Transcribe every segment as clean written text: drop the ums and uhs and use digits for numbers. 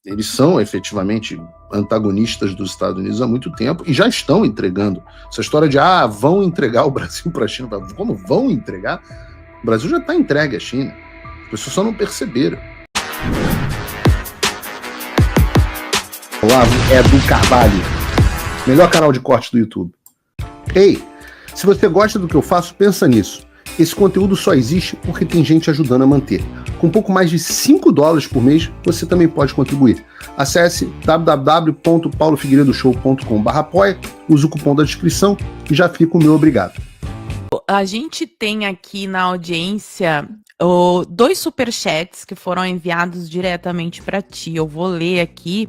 Eles são efetivamente antagonistas dos Estados Unidos há muito tempo e já estão entregando. Essa história de vão entregar o Brasil para a China. Como vão entregar? O Brasil já está entregue à China. As pessoas só não perceberam. Olá, Edu Carvalho, melhor canal de corte do YouTube. Ei, se você gosta do que eu faço, pensa nisso. Esse conteúdo só existe porque tem gente ajudando a manter. Com pouco mais de $5 por mês, você também pode contribuir. Acesse www.paulofigueiredoshow.com/apoia, use o cupom da descrição e já fica o meu obrigado. A gente tem aqui na audiência 2 superchats que foram enviados diretamente para ti. Eu vou ler aqui.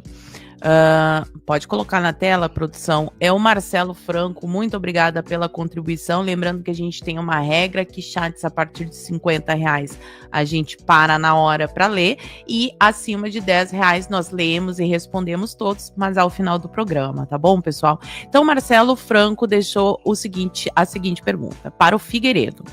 Pode colocar na tela, produção. É o Marcelo Franco, muito obrigada pela contribuição. Lembrando que a gente tem uma regra que chats a partir de R$50 a gente para na hora para ler, e acima de R$10 nós lemos e respondemos todos, mas ao final do programa, tá bom, pessoal? Então, Marcelo Franco deixou a seguinte pergunta para o Figueiredo: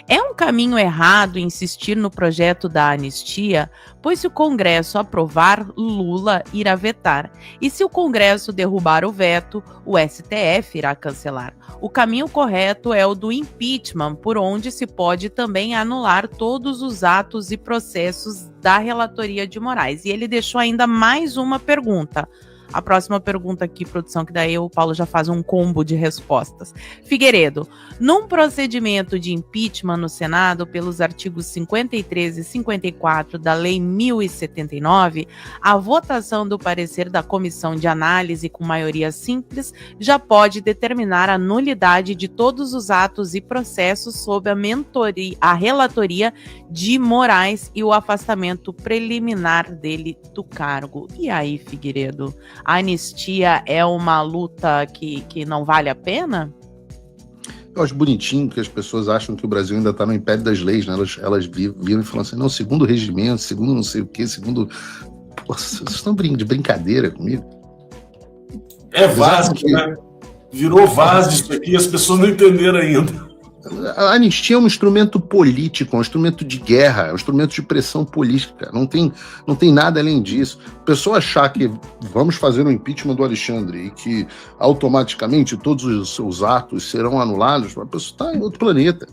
é um caminho errado insistir no projeto da anistia, pois se o Congresso aprovar, Lula irá vetar. E se o Congresso derrubar o veto, o STF irá cancelar. O caminho correto é o do impeachment, por onde se pode também anular todos os atos e processos da relatoria de Moraes. E ele deixou ainda mais uma pergunta. A próxima pergunta aqui, produção, que daí o Paulo já faz um combo de respostas. Figueiredo, num procedimento de impeachment no Senado, pelos artigos 53 e 54 da Lei 1079, a votação do parecer da comissão de análise com maioria simples já pode determinar a nulidade de todos os atos e processos sob a relatoria de Moraes e o afastamento preliminar dele do cargo. E aí, Figueiredo? A anistia é uma luta que não vale a pena? Eu acho bonitinho que as pessoas acham que o Brasil ainda está no império das leis, né? Elas viram e falam assim, não, segundo o regimento, segundo não sei o quê, segundo... Pô, vocês estão de brincadeira comigo? É vasto, né? Virou vasto isso aqui, as pessoas não entenderam ainda. A anistia é um instrumento político, um instrumento de guerra, é um instrumento de pressão política, não tem nada além disso. A pessoa achar que vamos fazer um impeachment do Alexandre e que automaticamente todos os seus atos serão anulados, a pessoa está em outro planeta.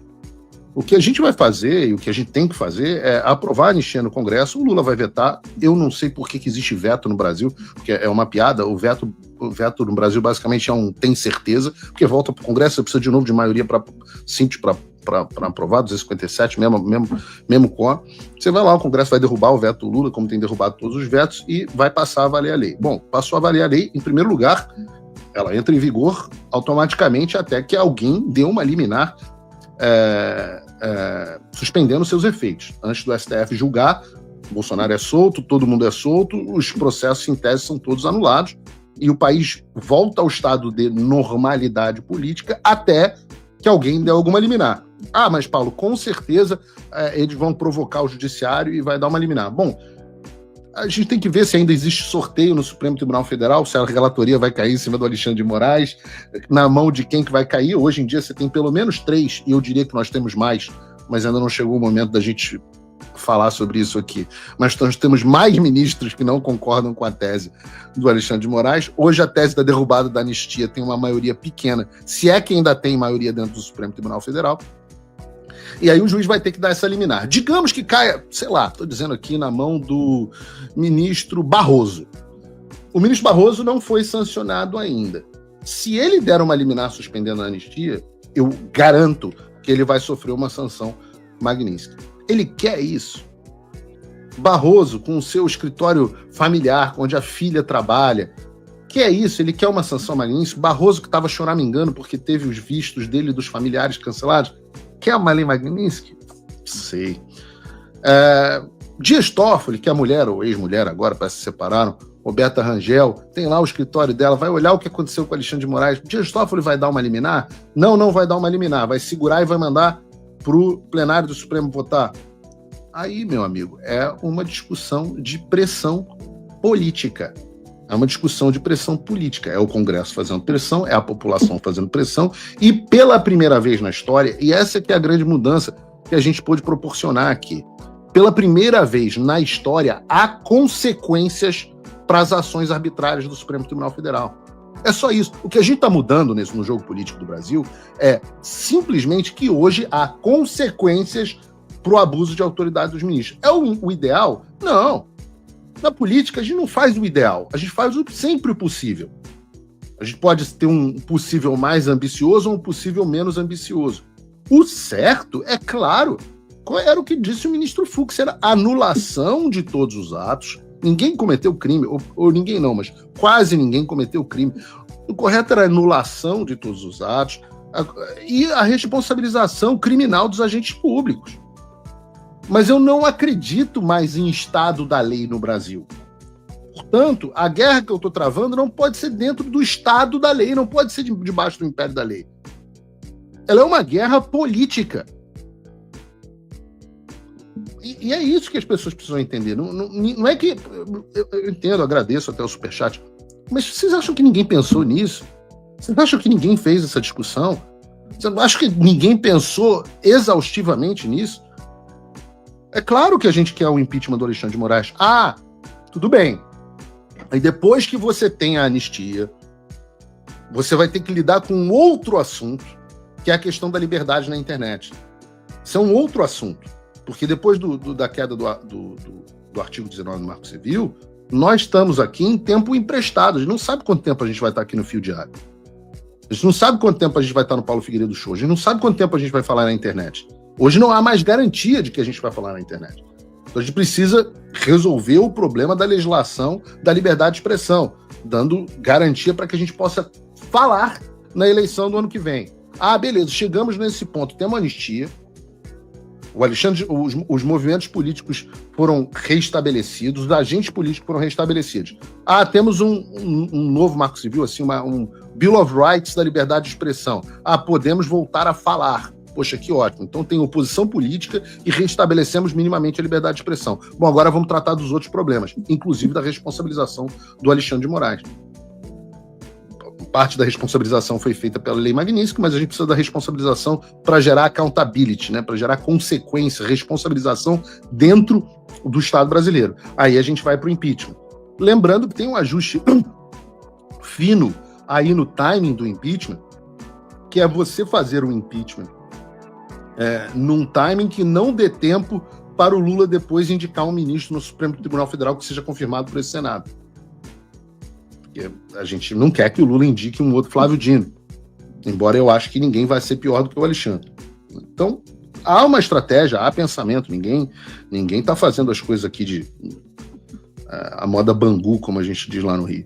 O que a gente vai fazer e o que a gente tem que fazer é aprovar a anistia no Congresso. O Lula vai vetar. Eu não sei por que existe veto no Brasil, porque é uma piada. O veto no Brasil basicamente é um tem certeza, porque volta para o Congresso, você precisa de novo de maioria para aprovar, 257, mesmo com. Você vai lá, o Congresso vai derrubar o veto do Lula, como tem derrubado todos os vetos, e vai passar a valer a lei. Bom, passou a valer a lei, em primeiro lugar, ela entra em vigor automaticamente até que alguém dê uma liminar suspendendo seus efeitos. Antes do STF julgar, Bolsonaro é solto, todo mundo é solto, os processos em tese são todos anulados e o país volta ao estado de normalidade política até que alguém dê alguma liminar. Mas Paulo, com certeza eles vão provocar o judiciário e vai dar uma liminar. Bom, a gente tem que ver se ainda existe sorteio no Supremo Tribunal Federal, se a relatoria vai cair em cima do Alexandre de Moraes, na mão de quem que vai cair. Hoje em dia você tem pelo menos 3, e eu diria que nós temos mais, mas ainda não chegou o momento da gente falar sobre isso aqui. Mas nós temos mais ministros que não concordam com a tese do Alexandre de Moraes. Hoje a tese da derrubada da anistia tem uma maioria pequena, se é que ainda tem maioria dentro do Supremo Tribunal Federal. E aí o juiz vai ter que dar essa liminar. Digamos que caia, sei lá, estou dizendo aqui na mão do ministro Barroso. O ministro Barroso não foi sancionado ainda. Se ele der uma liminar suspendendo a anistia, eu garanto que ele vai sofrer uma sanção Magnitsky. Ele quer isso. Barroso, com o seu escritório familiar, onde a filha trabalha, quer isso, ele quer uma sanção Magnitsky. Barroso, que estava choramingando porque teve os vistos dele e dos familiares cancelados, quer uma lei Magnitsky? Sei. Dias Toffoli, que é a mulher ou ex-mulher agora, parece que se separaram, Roberta Rangel, tem lá o escritório dela, vai olhar o que aconteceu com Alexandre de Moraes. Dias Toffoli vai dar uma liminar? Não vai dar uma liminar, vai segurar e vai mandar para o plenário do Supremo votar. Aí, meu amigo, é uma discussão de pressão política. É uma discussão de pressão política. É o Congresso fazendo pressão, é a população fazendo pressão, e pela primeira vez na história, e essa que é a grande mudança que a gente pôde proporcionar aqui, pela primeira vez na história, há consequências para as ações arbitrárias do Supremo Tribunal Federal. É só isso. O que a gente está mudando no jogo político do Brasil é simplesmente que hoje há consequências para o abuso de autoridade dos ministros. É o ideal? Não. Na política, a gente não faz o ideal. A gente faz sempre o possível. A gente pode ter um possível mais ambicioso ou um possível menos ambicioso. O certo, é claro, era o que disse o ministro Fux, era anulação de todos os atos. Ninguém cometeu crime, ou ninguém não, mas quase ninguém cometeu crime. O correto era a anulação de todos os atos e a responsabilização criminal dos agentes públicos. Mas eu não acredito mais em Estado da lei no Brasil. Portanto, a guerra que eu estou travando não pode ser dentro do Estado da lei, não pode ser debaixo do império da lei. Ela é uma guerra política. E é isso que as pessoas precisam entender. Não é que... Eu entendo, agradeço até o superchat, mas vocês acham que ninguém pensou nisso? Vocês acham que ninguém fez essa discussão? Vocês acham que ninguém pensou exaustivamente nisso? É claro que a gente quer o impeachment do Alexandre de Moraes. Ah, tudo bem. Aí depois que você tem a anistia, você vai ter que lidar com um outro assunto, que é a questão da liberdade na internet. Isso é um outro assunto. Porque depois da queda do artigo 19 do Marco Civil, nós estamos aqui em tempo emprestado. A gente não sabe quanto tempo a gente vai estar aqui no Fio Diário. A gente não sabe quanto tempo a gente vai estar no Paulo Figueiredo Show. A gente não sabe quanto tempo a gente vai falar na internet. Hoje não há mais garantia de que a gente vai falar na internet. Então a gente precisa resolver o problema da legislação da liberdade de expressão, dando garantia para que a gente possa falar na eleição do ano que vem. Ah, beleza, chegamos nesse ponto, temos uma anistia, o Alexandre, os movimentos políticos foram reestabelecidos, os agentes políticos foram reestabelecidos. Ah, temos um novo Marco Civil, assim, um Bill of Rights da liberdade de expressão. Ah, podemos voltar a falar. Poxa, que ótimo. Então tem oposição política e reestabelecemos minimamente a liberdade de expressão. Bom, agora vamos tratar dos outros problemas, inclusive da responsabilização do Alexandre de Moraes. Parte da responsabilização foi feita pela Lei Magnífica, mas a gente precisa da responsabilização para gerar accountability, né? Para gerar consequência, responsabilização dentro do Estado brasileiro. Aí a gente vai para o impeachment. Lembrando que tem um ajuste fino aí no timing do impeachment, que é você fazer o impeachment num timing que não dê tempo para o Lula depois indicar um ministro no Supremo Tribunal Federal que seja confirmado por esse Senado. Porque a gente não quer que o Lula indique um outro Flávio Dino, embora eu ache que ninguém vai ser pior do que o Alexandre. Então, há uma estratégia, há pensamento, ninguém está fazendo as coisas aqui de a moda Bangu, como a gente diz lá no Rio.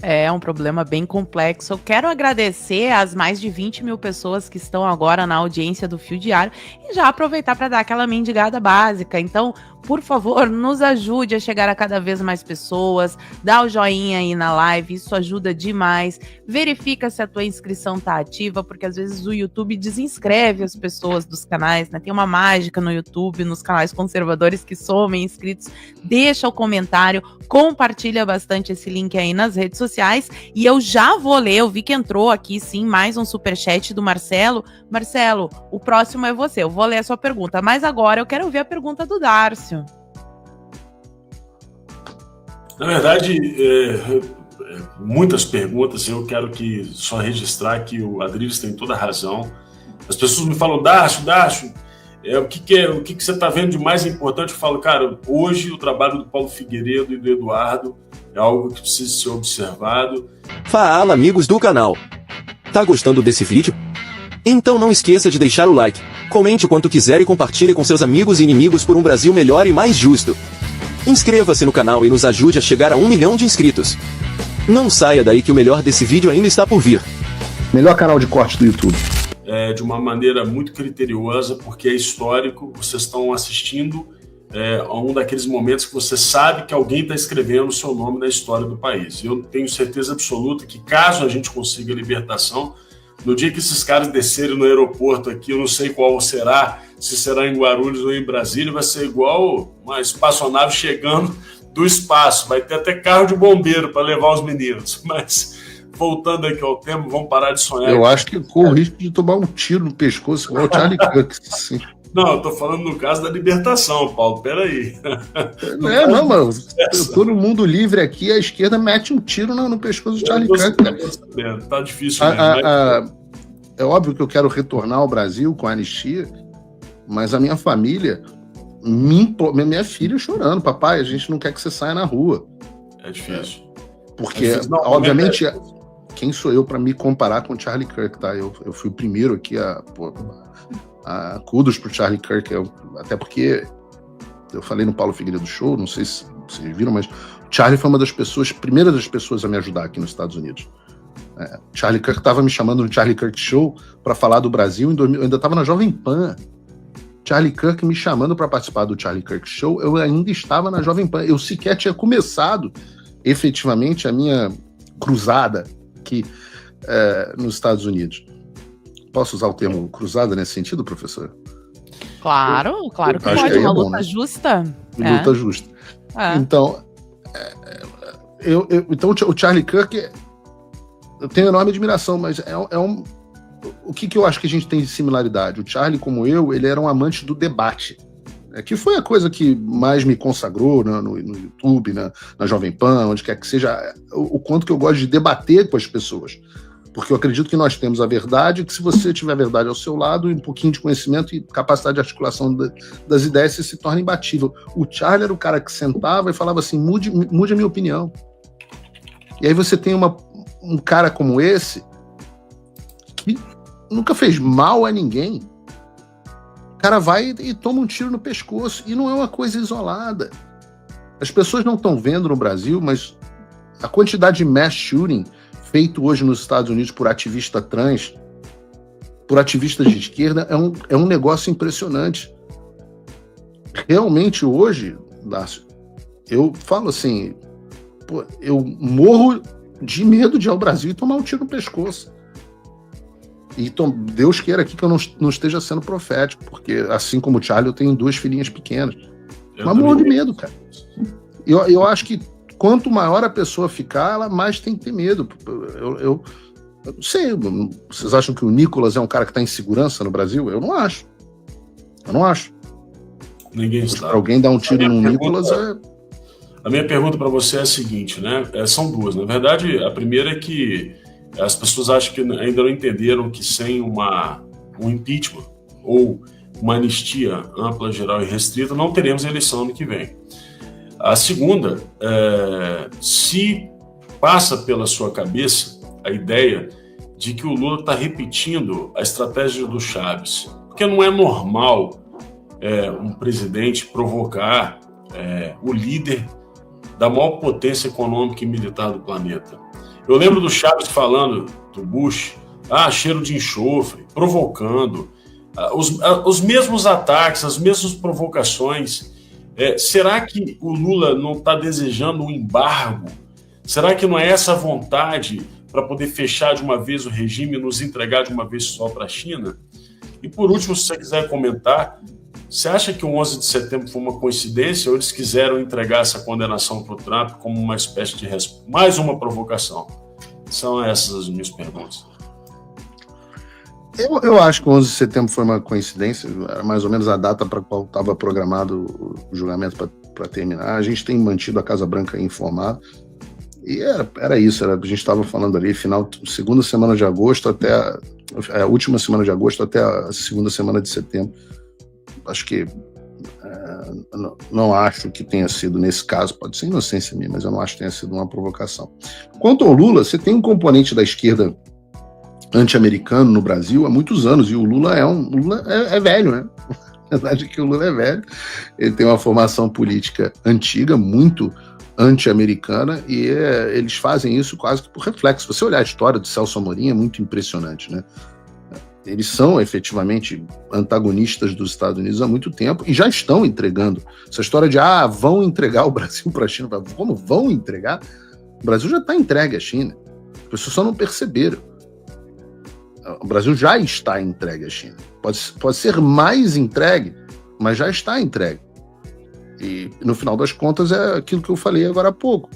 É um problema bem complexo. Eu quero agradecer às mais de 20 mil pessoas que estão agora na audiência do Fio Diário e já aproveitar para dar aquela mendigada básica. Então, por favor, nos ajude a chegar a cada vez mais pessoas, dá o joinha aí na live, isso ajuda demais. Verifica se a tua inscrição tá ativa, porque às vezes o YouTube desinscreve as pessoas dos canais, né? Tem uma mágica no YouTube, nos canais conservadores que somem inscritos. Deixa o comentário, compartilha bastante esse link aí nas redes sociais e eu já vou ler, eu vi que entrou aqui sim mais um superchat do Marcelo. Marcelo, o próximo é você, eu vou ler a sua pergunta, mas agora eu quero ouvir a pergunta do Darcio. Na verdade, muitas perguntas, eu quero só registrar que o Adriles tem toda a razão. As pessoas me falam, Darcio, o que você está vendo de mais importante? Eu falo, cara, hoje o trabalho do Paulo Figueiredo e do Eduardo é algo que precisa ser observado. Fala, amigos do canal. Tá gostando desse vídeo? Então não esqueça de deixar o like, comente o quanto quiser e compartilhe com seus amigos e inimigos por um Brasil melhor e mais justo. Inscreva-se no canal e nos ajude a chegar a 1 milhão de inscritos. Não saia daí que o melhor desse vídeo ainda está por vir. Melhor canal de corte do YouTube. De uma maneira muito criteriosa, porque é histórico, vocês estão assistindo a um daqueles momentos que você sabe que alguém está escrevendo o seu nome na história do país. Eu tenho certeza absoluta que caso a gente consiga a libertação, no dia que esses caras descerem no aeroporto aqui, eu não sei qual será, se será em Guarulhos ou em Brasília, vai ser igual uma espaçonave chegando do espaço, vai ter até carro de bombeiro para levar os meninos, mas voltando aqui ao tema, vamos parar de sonhar. Eu acho que corre o risco de tomar um tiro no pescoço igual o Charlie Cook. Sim. Não, eu tô falando no caso da libertação, Paulo, peraí. Não, mano, todo mundo livre aqui, a esquerda mete um tiro no pescoço do Charlie Kirk. Tá difícil mesmo. É óbvio que eu quero retornar ao Brasil com a anistia, mas a minha família, minha filha chorando, papai, a gente não quer que você saia na rua. É difícil. Porque, obviamente, quem sou eu para me comparar com o Charlie Kirk, tá? Eu fui o primeiro aqui a kudos pro Charlie Kirk, até porque eu falei no Paulo Figueiredo Show, não sei se vocês viram, mas o Charlie foi uma das pessoas, primeira das pessoas a me ajudar aqui nos Estados Unidos. Charlie Kirk estava me chamando no Charlie Kirk Show para falar do Brasil, eu ainda estava na Jovem Pan. Charlie Kirk me chamando para participar do Charlie Kirk Show, eu ainda estava na Jovem Pan, eu sequer tinha começado efetivamente a minha cruzada aqui nos Estados Unidos. Posso usar o termo cruzada nesse sentido, professor? Claro que pode, uma luta justa. Luta justa. Então, então o Charlie Kirk, eu tenho enorme admiração, mas o que eu acho que a gente tem de similaridade? O Charlie, como eu, ele era um amante do debate, que foi a coisa que mais me consagrou no YouTube, na Jovem Pan, onde quer que seja, o quanto que eu gosto de debater com as pessoas. Porque eu acredito que nós temos a verdade, que se você tiver a verdade ao seu lado, um pouquinho de conhecimento e capacidade de articulação das ideias, você se torna imbatível. O Charlie era o cara que sentava e falava assim, mude a minha opinião. E aí você tem um cara como esse, que nunca fez mal a ninguém. O cara vai e toma um tiro no pescoço, e não é uma coisa isolada. As pessoas não estão vendo no Brasil, mas a quantidade de mass shooting feito hoje nos Estados Unidos por ativista trans, por ativistas de esquerda, é um negócio impressionante. Realmente hoje, Dácio, eu falo assim, eu morro de medo de ir ao Brasil e tomar um tiro no pescoço. E Deus queira aqui que eu não esteja sendo profético, porque assim como o Charlie, eu tenho 2 filhinhas pequenas. Mas morro de medo, cara. Eu acho que quanto maior a pessoa ficar, ela mais tem que ter medo. Eu não sei, vocês acham que o Nicolas é um cara que está em segurança no Brasil? Eu não acho. Ninguém sabe. Para alguém dar um tiro no Nicolas A minha pergunta para você é a seguinte, né? São 2. Na verdade, a primeira é que as pessoas acham que ainda não entenderam que sem um impeachment ou uma anistia ampla, geral e restrita, não teremos eleição ano que vem. A segunda, se passa pela sua cabeça a ideia de que o Lula está repetindo a estratégia do Chaves, porque não é normal um presidente provocar o líder da maior potência econômica e militar do planeta. Eu lembro do Chaves falando do Bush, cheiro de enxofre, provocando, os mesmos ataques, as mesmas provocações. Será que o Lula não está desejando um embargo? Será que não é essa vontade para poder fechar de uma vez o regime e nos entregar de uma vez só para a China? E por último, se você quiser comentar, você acha que o 11 de setembro foi uma coincidência ou eles quiseram entregar essa condenação para o Trump como uma espécie de mais uma provocação? São essas as minhas perguntas. Eu acho que o 11 de setembro foi uma coincidência, era mais ou menos a data para a qual estava programado o julgamento para terminar. A gente tem mantido a Casa Branca informada, e era isso, a gente estava falando ali, segunda semana de agosto até a última semana de agosto até a segunda semana de setembro. Acho que não acho que tenha sido, nesse caso, pode ser inocência minha, mas eu não acho que tenha sido uma provocação. Quanto ao Lula, você tem um componente da esquerda anti-americano no Brasil há muitos anos, e o Lula é velho, né? A verdade é que o Lula é velho, ele tem uma formação política antiga, muito anti-americana, e eles fazem isso quase que por reflexo. Se você olhar a história do Celso Amorim, é muito impressionante, né? Eles são efetivamente antagonistas dos Estados Unidos há muito tempo e já estão entregando. Essa história de vão entregar o Brasil para a China, como vão entregar? O Brasil já está entregue à China, as pessoas só não perceberam. O Brasil já está entregue à China. Pode ser mais entregue, mas já está entregue. E, no final das contas, é aquilo que eu falei agora há pouco.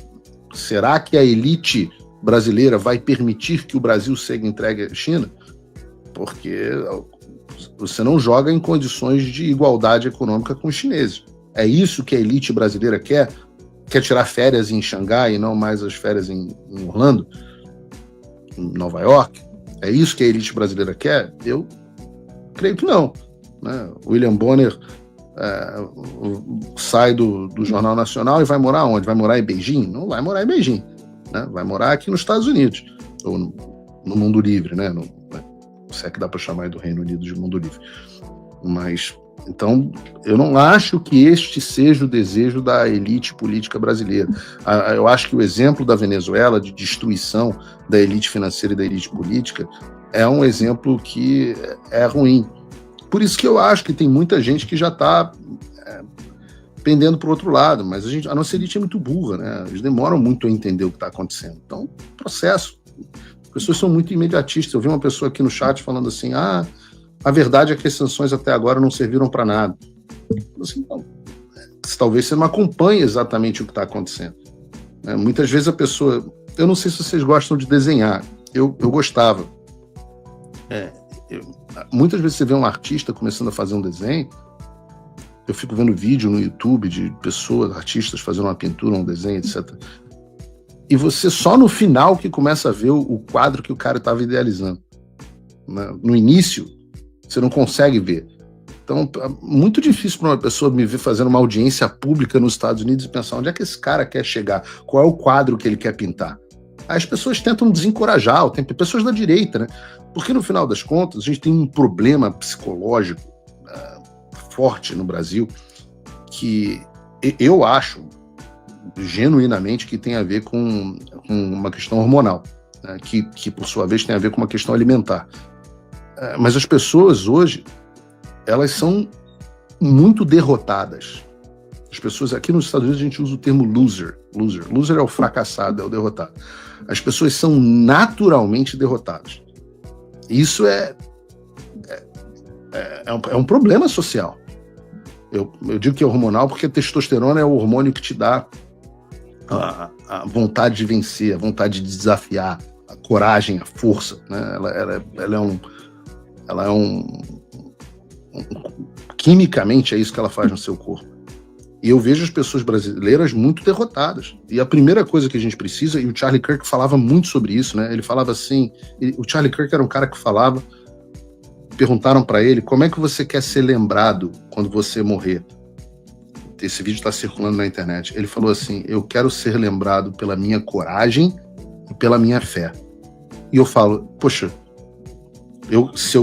Será que a elite brasileira vai permitir que o Brasil seja entregue à China? Porque Você não joga em condições de igualdade econômica com os chineses. É isso que a elite brasileira quer? Quer tirar férias em Xangai e não mais as férias em Orlando, em Nova York? É isso que a elite brasileira quer? Eu creio que não. Né? William Bonner sai do Jornal Nacional e vai morar onde? Vai morar em Beijing? Não vai morar em Beijing. Né? Vai morar aqui nos Estados Unidos, ou no mundo livre, né? Se é que dá para chamar do Reino Unido de mundo livre. Mas, então, eu não acho que este seja o desejo da elite política brasileira. Eu acho que o exemplo da Venezuela, de destruição da elite financeira e da elite política, é um exemplo que é ruim. Por isso que eu acho que tem muita gente que já está pendendo para o outro lado, mas a nossa elite é muito burra, né? Eles demoram muito a entender o que está acontecendo. Então, processo. As pessoas são muito imediatistas. Eu vi uma pessoa aqui no chat falando assim, a verdade é que as sanções até agora não serviram para nada. Assim, não, talvez você não acompanhe exatamente o que está acontecendo. Muitas vezes a pessoa... Eu não sei se vocês gostam de desenhar. Eu gostava. Muitas vezes você vê um artista começando a fazer um desenho, eu fico vendo vídeo no YouTube de pessoas, artistas fazendo uma pintura, um desenho, etc. E você só no final que começa a ver o quadro que o cara estava idealizando. No início, você não consegue ver. Então, é muito difícil para uma pessoa me ver fazendo uma audiência pública nos Estados Unidos e pensar onde é que esse cara quer chegar, qual é o quadro que ele quer pintar. Aí as pessoas tentam desencorajar, tem pessoas da direita, né? Porque no final das contas, a gente tem um problema psicológico forte no Brasil que eu acho genuinamente que tem a ver com uma questão hormonal, né? que por sua vez tem a ver com uma questão alimentar. Mas as pessoas hoje, elas são muito derrotadas. As pessoas aqui nos Estados Unidos a gente usa o termo loser. Loser é o fracassado, é o derrotado. As pessoas são naturalmente derrotadas. Isso é um problema social. Eu digo que é hormonal porque a testosterona é o hormônio que te dá a vontade de vencer, a vontade de desafiar, a coragem, a força. Né? Ela é quimicamente é isso que ela faz no seu corpo. E eu vejo as pessoas brasileiras muito derrotadas. E a primeira coisa que a gente precisa, e o Charlie Kirk falava muito sobre isso, né? Ele falava assim, o Charlie Kirk era um cara que falava, perguntaram para ele, como é que você quer ser lembrado quando você morrer? Esse vídeo está circulando na internet. Ele falou assim, eu quero ser lembrado pela minha coragem e pela minha fé. E eu falo, poxa, se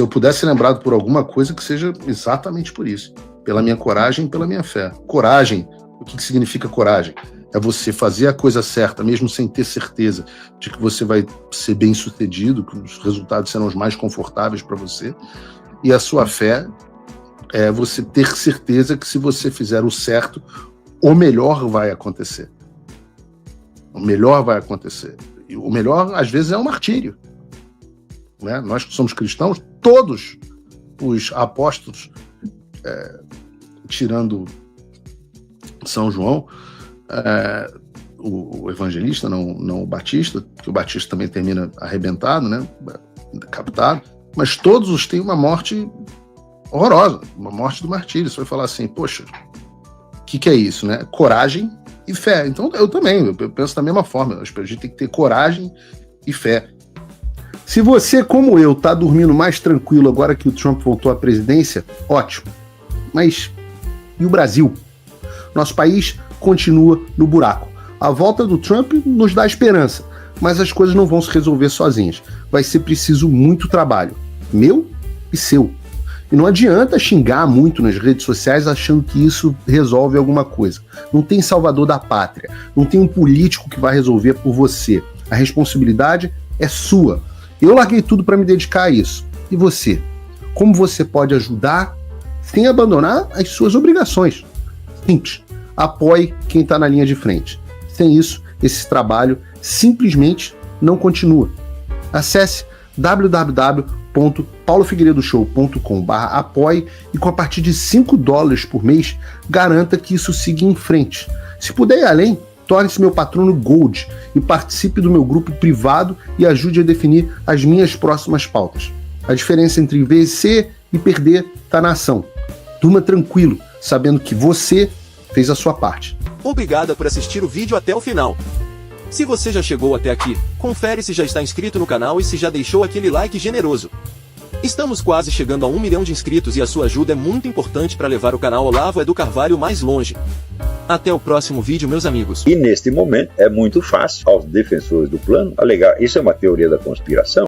eu pudesse ser lembrado por alguma coisa, que seja exatamente por isso. Pela minha coragem e pela minha fé. Coragem, o que significa coragem? É você fazer a coisa certa, mesmo sem ter certeza de que você vai ser bem sucedido, que os resultados serão os mais confortáveis para você. E a sua fé é você ter certeza que se você fizer o certo, o melhor vai acontecer. O melhor vai acontecer. E o melhor, às vezes, é um martírio. Né? Nós que somos cristãos, todos os apóstolos, tirando São João, o evangelista, não o Batista, porque o Batista também termina arrebentado, né? Decapitado, mas todos têm uma morte horrorosa, uma morte do martírio. Você vai falar assim, poxa, o que é isso, né? Coragem e fé. Então eu também, eu penso da mesma forma, a gente tem que ter coragem e fé. Se você, como eu, tá dormindo mais tranquilo agora que o Trump voltou à presidência, ótimo. Mas e o Brasil? Nosso país continua no buraco. A volta do Trump nos dá esperança, mas as coisas não vão se resolver sozinhas. Vai ser preciso muito trabalho, meu e seu. E não adianta xingar muito nas redes sociais achando que isso resolve alguma coisa. Não tem salvador da pátria, não tem um político que vai resolver por você. A responsabilidade é sua. Eu larguei tudo para me dedicar a isso. E você? Como você pode ajudar sem abandonar as suas obrigações? Simples. Apoie quem está na linha de frente. Sem isso, esse trabalho simplesmente não continua. Acesse www.paulofigueiredoshow.com/apoie e com a partir de $5 por mês, garanta que isso siga em frente. Se puder ir além, torne-se meu patrono Gold e participe do meu grupo privado e ajude a definir as minhas próximas pautas. A diferença entre vencer e perder está na ação. Durma tranquilo, sabendo que você fez a sua parte. Obrigada por assistir o vídeo até o final. Se você já chegou até aqui, confere se já está inscrito no canal e se já deixou aquele like generoso. Estamos quase chegando a 1 milhão de inscritos e a sua ajuda é muito importante para levar o canal Olavo Edu Carvalho mais longe. Até o próximo vídeo, meus amigos. E neste momento é muito fácil aos defensores do plano alegar isso é uma teoria da conspiração.